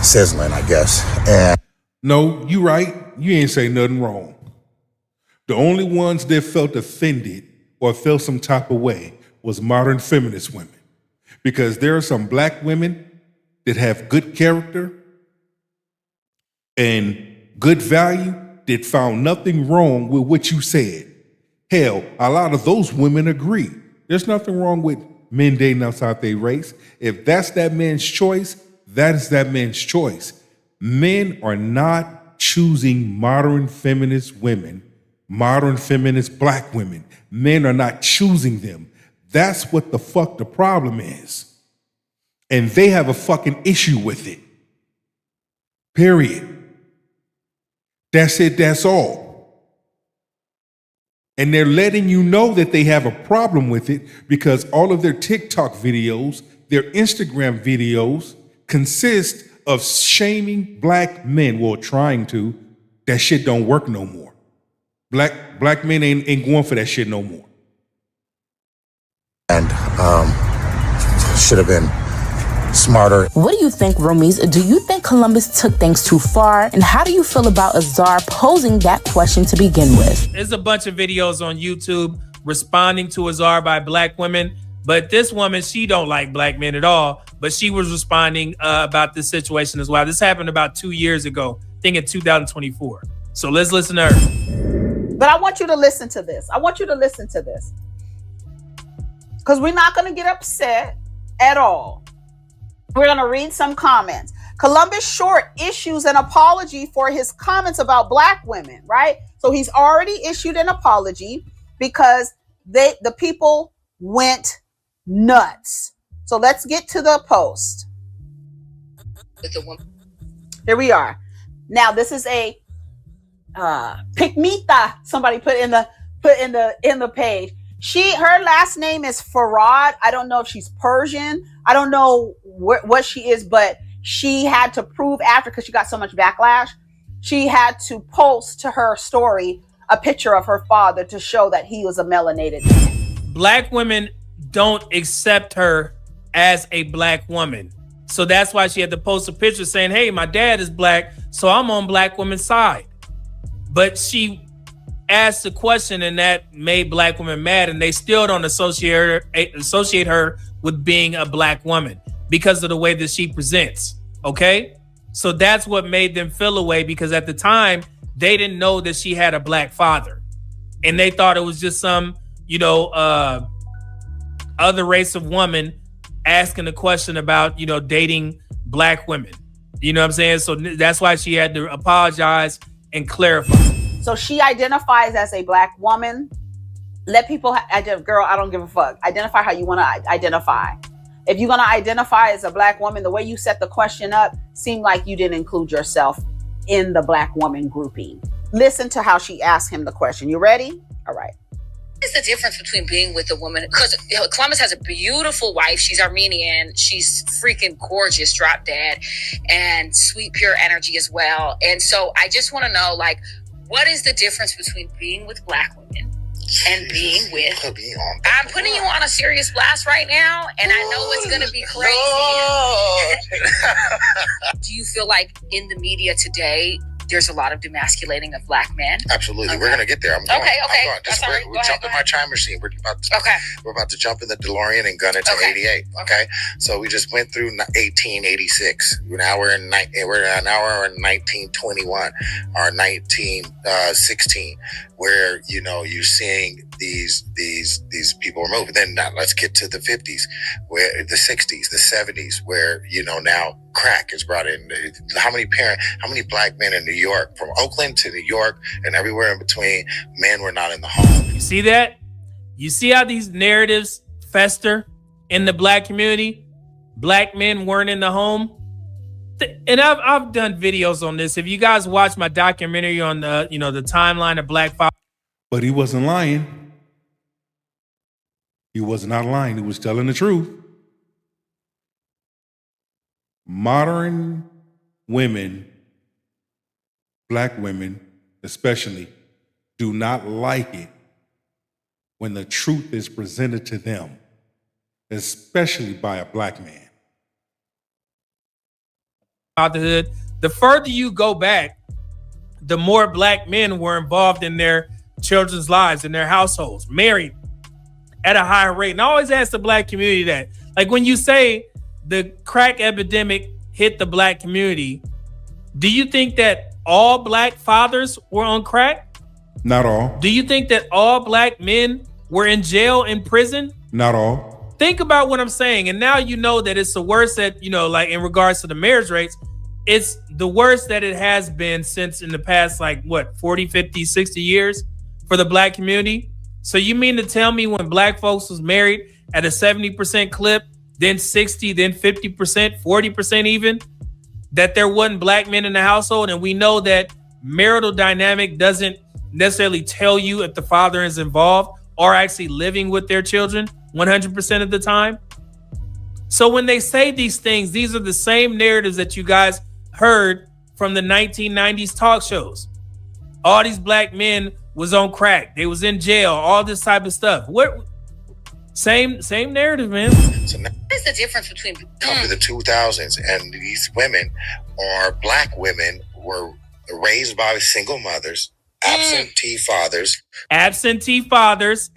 sizzling, I guess. And no, you right. You ain't say nothing wrong. The only ones that felt offended or felt some type of way was modern feminist women. Because there are some black women that have good character and good value that found nothing wrong with what you said. Hell, a lot of those women agree. There's nothing wrong with men dating outside their race. If that's that man's choice, that is that man's choice. Men are not choosing modern feminist women, modern feminist black women. Men are not choosing them. That's what the fuck the problem is. And they have a fucking issue with it. Period. That's it, that's all. And they're letting you know that they have a problem with it because all of their TikTok videos, their Instagram videos consist of shaming black men, well, trying to. That shit don't work no more. Black men ain't going for that shit no more. And should have been smarter. What do you think, Roomies? Do you think Columbus took things too far? And how do you feel about Azar posing that question to begin with? There's a bunch of videos on YouTube responding to Azar by black women, but this woman, she don't like black men at all, but she was responding about this situation as well. This happened about 2 years ago, I think in 2024. So let's listen to her. But I want you to listen to this. Because we're not going to get upset at all. We're going to read some comments. Columbus Short issues an apology for his comments about black women, right? So he's already issued an apology because the people went nuts. So let's get to the post. Here we are. Now this is a Picmita. Somebody put in the page. Her last name is Farad. I don't know if she's Persian. I don't know what she is, but she had to prove after, because she got so much backlash, she had to post to her story a picture of her father to show that he was a melanated man. Black women don't accept her as a black woman. So that's why she had to post a picture saying, hey, my dad is black, so I'm on black women's side. But she asked the question, and that made black women mad, and they still don't associate her with being a black woman because of the way that she presents. Okay, so that's what made them feel away, because at the time they didn't know that she had a black father, and they thought it was just some other race of woman asking a question about, dating black women. You know what I'm saying? So that's why she had to apologize and clarify. So she identifies as a black woman. Let people, girl, I don't give a fuck. Identify how you want to identify. If you're going to identify as a black woman, the way you set the question up seemed like you didn't include yourself in the black woman grouping. Listen to how she asked him the question. You ready? All right. What is the difference between being with a woman? Because Columbus has a beautiful wife. She's Armenian. She's freaking gorgeous, drop dead, and sweet, pure energy as well. And so I just want to know, like, what is the difference between being with black women and being with... I'm putting you on a serious blast right now, and I know it's going to be crazy. Do you feel like in the media today, there's a lot of demasculating of black men? Absolutely. Okay. We're going to get there. I'm going. We're jumping my time machine. We're about to jump in the DeLorean and gun it to 88. Okay. So we just went through 1886. Now we're in 1921 or 1916, where, you're seeing these people remove. Then now let's get to the 50s, where the 60s, the 70s, where, now crack is brought in. How many black men in New York, from Oakland to New York and everywhere in between, men were not in the home. You see that? You see how these narratives fester in the black community? Black men weren't in the home. And I've done videos on this. If you guys watch my documentary on the timeline of black fathers. But he wasn't lying. He was not lying. He was telling the truth. Modern women, black women especially, do not like it when the truth is presented to them, especially by a black man. Fatherhood, the further you go back, the more black men were involved in their children's lives, in their households, married at a higher rate. And I always ask the black community that, like, when you say the crack epidemic hit the black community, do you think that all black fathers were on crack? Not all. Do you think that all black men were in jail, in prison? Not all. Think about what I'm saying. And now you know that it's the worst that, like in regards to the marriage rates, it's the worst that it has been since in the past, 40, 50, 60 years for the black community. So you mean to tell me when black folks was married at a 70% clip, then 60, then 50%, 40% even, that there wasn't black men in the household? And we know that marital dynamic doesn't necessarily tell you if the father is involved or actually living with their children 100% of the time. So when they say these things, these are the same narratives that you guys heard from the 1990s talk shows. All these black men was on crack. They was in jail, all this type of stuff. Same narrative, man. So now, what is the difference between... Come to the 2000s, and these women, or black women, were raised by single mothers, absentee fathers. Absentee fathers.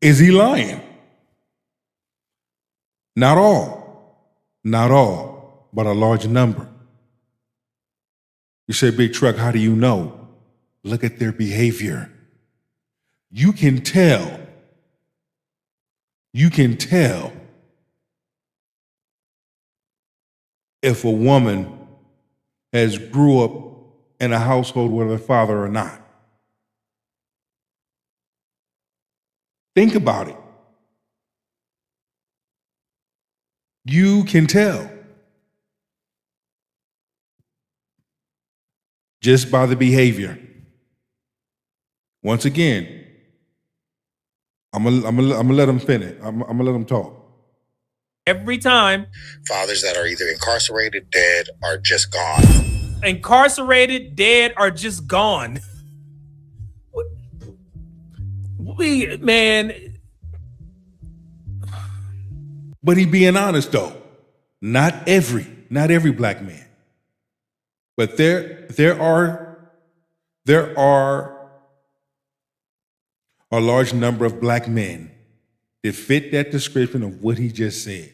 Is he lying? Not all, but a large number. You say, Big Truck, how do you know? Look at their behavior. You can tell if a woman has grew up in a household with a father or not. Think about it. You can tell just by the behavior. Once again, I'm gonna let them finish. I'm gonna let them talk. Every time. Fathers that are either incarcerated, dead, or just gone. Incarcerated, dead, or just gone. Man. But he being honest though. Not every black man. But there are a large number of black men that fit that description of what he just said.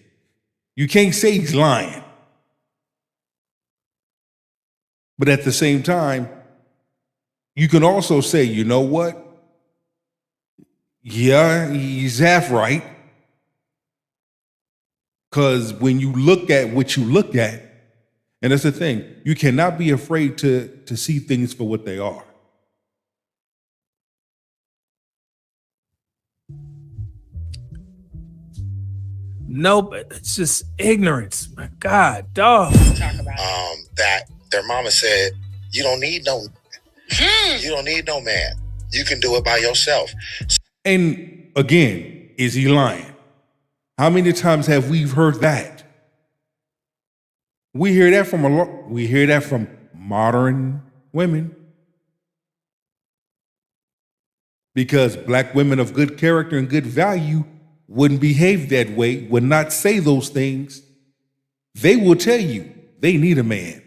You can't say he's lying. But at the same time, you can also say, you know what? Yeah, he's half right. Because when you look at what you look at, and that's the thing, you cannot be afraid to see things for what they are. Nope, it's just ignorance. My God, dog. Talk about that their mama said, you don't need no man. You can do it by yourself. And again, is he lying? How many times have we heard that? We hear that from modern women. Because black women of good character and good value wouldn't behave that way, would not say those things. They will tell you they need a man.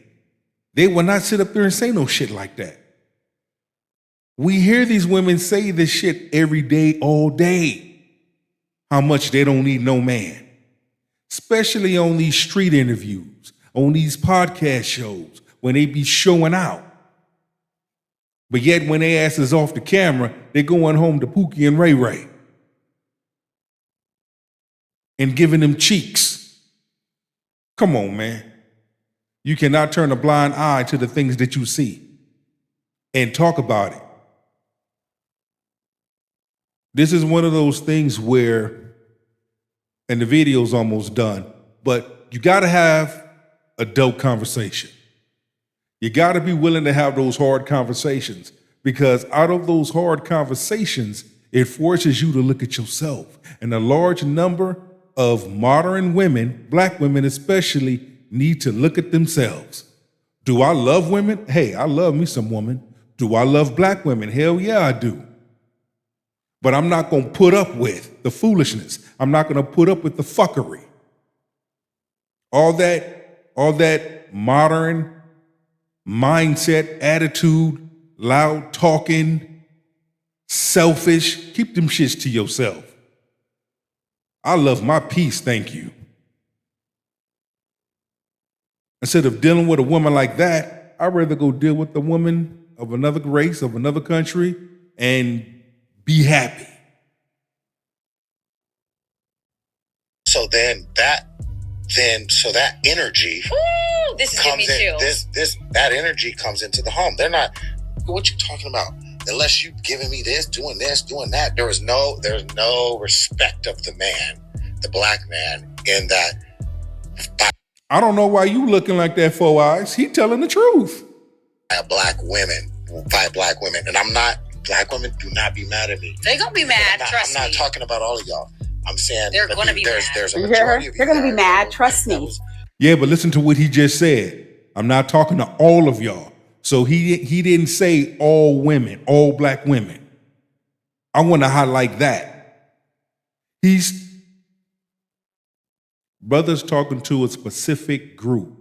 They will not sit up there and say no shit like that. We hear these women say this shit every day, all day. How much they don't need no man. Especially on these street interviews, on these podcast shows, when they be showing out. But yet when they ass is off the camera, they're going home to Pookie and Ray Ray. And giving them cheeks. Come on, man. You cannot turn a blind eye to the things that you see and talk about it. This is one of those things where, and the video's almost done, but you got to have adult conversation. You got to be willing to have those hard conversations, because out of those hard conversations, it forces you to look at yourself. And a large number of modern women, black women especially, need to look at themselves. Do I love women? Hey, I love me some woman. Do I love black women? Hell yeah, I do. But I'm not going to put up with the foolishness. I'm not going to put up with the fuckery. All that modern mindset, attitude, loud talking, selfish, keep them shits to yourself. I love my peace, thank you. Instead of dealing with a woman like that, I'd rather go deal with a woman of another race, of another country, and be happy. So that energy this is comes giving me in. chills. That energy comes into the home. They're not. What you talking about? Unless you giving me this, doing that. There's no respect of the man, the black man, in that. I don't know why you looking like that, Four Eyes. He telling the truth. By black women, and I'm not. Black women, do not be mad at me. They're gonna be mad. Trust me. I'm not talking about all of y'all. I'm saying they're gonna be mad. There's a majority of you. They're gonna be mad. Trust me. Yeah, but listen to what he just said. I'm not talking to all of y'all. So he didn't say all women, all black women. I want to highlight that. Brother's talking to a specific group.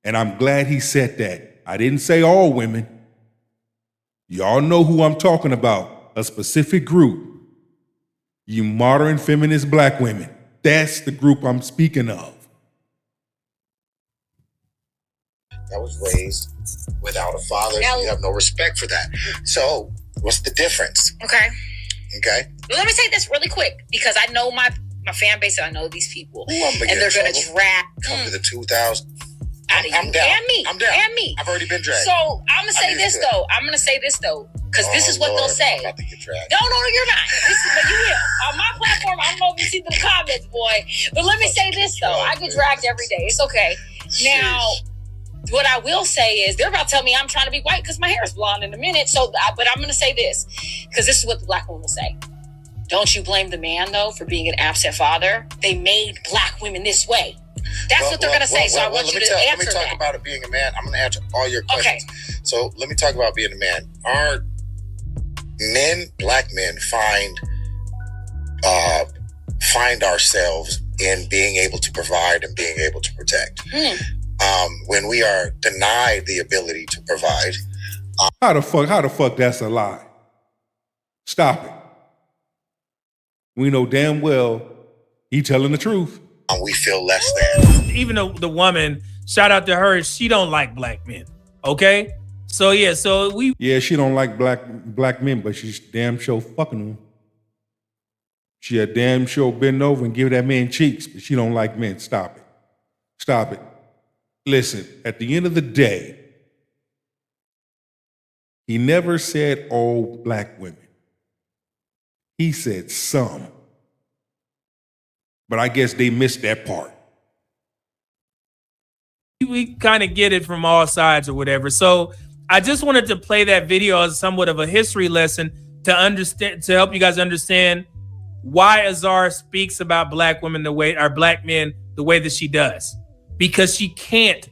And I'm glad he said that. I didn't say all women. Y'all know who I'm talking about. A specific group. You modern feminist black women. That's the group I'm speaking of. That was raised without a father. You have no respect for that. So what's the difference? Okay. Well, let me say this really quick, because I know my fan base, and I know these people. Ooh, and they're going to drag. Come to the 2000s. I'm down. I'm down. And me. I've already been dragged. So I'm going to say this, though. Because this is what they'll say. I'm about to get dragged. No, you're not. But you will. On my platform, I don't know if you see the comments, boy. But let me say this, though. I get dragged every day. It's okay. Now, what I will say is they're about to tell me I'm trying to be white because my hair is blonde in a minute. But I'm going to say this, because this is what the black woman will say. Don't you blame the man, though, for being an absent father? They made black women this way. That's what they're going to say. So I want you to answer that. Let me talk about it being a man. I'm going to answer all your questions. Okay. So let me talk about being a man. Our men, black men, find ourselves in being able to provide and being able to protect. When we are denied the ability to provide. How the fuck that's a lie? Stop it. We know damn well he telling the truth. We feel less than. Even though the woman, shout out to her, she don't like black men. Okay? So yeah, she don't like black men, but she's damn sure fucking them. She a damn sure bend over and give that man cheeks, but she don't like men. Stop it. Stop it. Listen, at the end of the day, he never said all black women. He said some. But I guess they missed that part. We kind of get it from all sides or whatever. So I just wanted to play that video as somewhat of a history lesson to understand, to help you guys understand why Azar speaks about black women the way, or black men the way that she does. Because she can't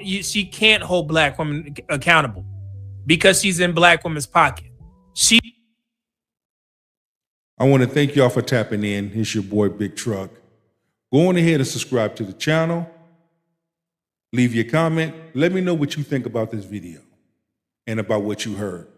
she can't hold black women accountable because she's in black women's pocket. I want to thank y'all for tapping in. It's your boy, Big Truck. Go on ahead and subscribe to the channel. Leave your comment. Let me know what you think about this video and about what you heard.